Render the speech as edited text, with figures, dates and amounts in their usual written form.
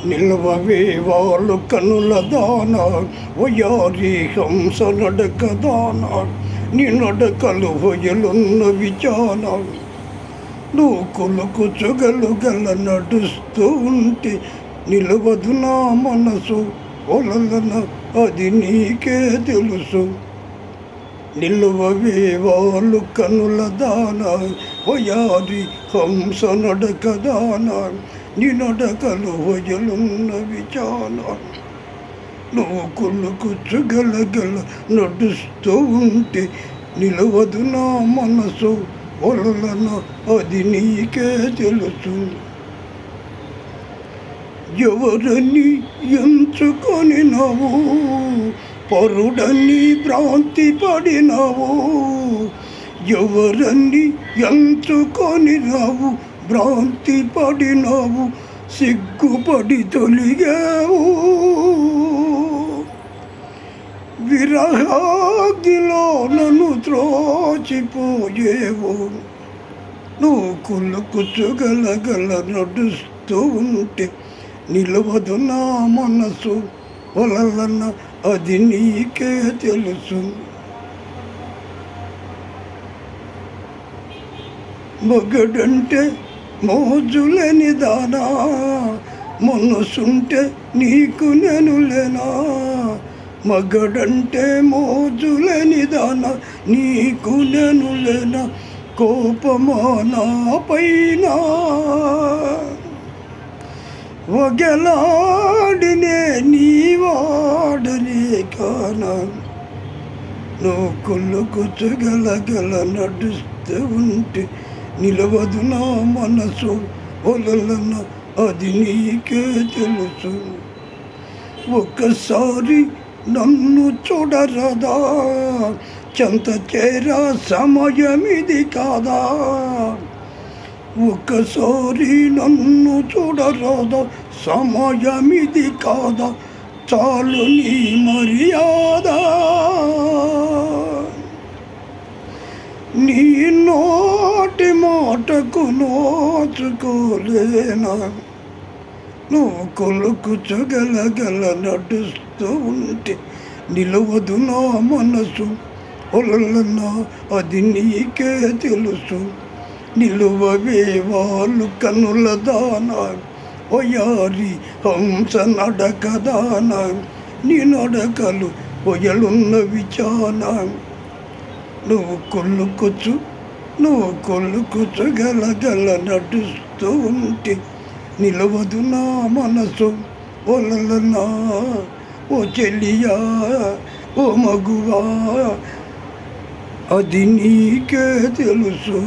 నిల్వవే వాళ్ళు కనుల దాన వయారి హంస నడక దాన నీ నడకలు హొయలున్న విచాన నువ్వు కొలుకు చుగలుగల నడుస్తూ ఉంటే నిలవదు నా మనసు ఒలలన అది నీకే తెలుసు. నిలువవే వాళ్ళు కనుల దాన వయారి హంస నడక దాన నీ నడకలు వయలున్న విచాన నువ్వు కొలుకు చుగలగల నడుస్తూ ఉంటే నిలవదు నా మనసు ఒలలన అది నీకే తెలుసు. ఎవరని ఎంచుకొని నవ్వు పరుడని భ్రాంతి పడినవు, ఎవరని ఎంచుకొని నవ్వు భ్రాంతి పడినవు, సిగ్గుపడి తొలిగావు విరహాగ్నిలో నన్ను త్రోచిపోయేవు. నువ్వు కులుకు చుగలగల నడుస్తూ ఉంటే నిలవదు నా మనసు ఒలలన అది నీకే తెలుసు. మగడంటే మోజులేని దానా మనసుంటే నీకు నేను లేనా, మగడంటే మోజులేని దానా నీకు నేను లేనా, కోపమా నా పైన ఒగలాడినే నీ వాడనే కానా. నువ్వు కొలుకు చుగలగల నడుస్తూ ఉంటే నిలవదు నా మనసు ఒలలన అది నీకే తెలుసు. ఒక్కసారి నన్ను చూడరాదా, చెంత చేరా సమయమిది కాదా, ఒక్కసారి నన్ను చూడరాదా సమయమిది కాదా, చాలు నీ మర్యాద. నీ నోటి మాటకు నోచుకోలేనా, నువ్వు కొలుకు చుగలగల నడుస్తూ ఉంటే నిలవదు నా మనసు ఒలలన అది నీకే తెలుసు. నిలువవే వాళ్ళు కనుల దాన ఒయారి హంస నడక దాన నీ నడకలు ఒయలున్న విచాన నువ్వు కొలుకు చుగలగల నడుస్తూ ఉంటే నిలవదు నా మనసు ఒలలన ఓ చెలియా ఓ మగువా అది నీకే తెలుసు.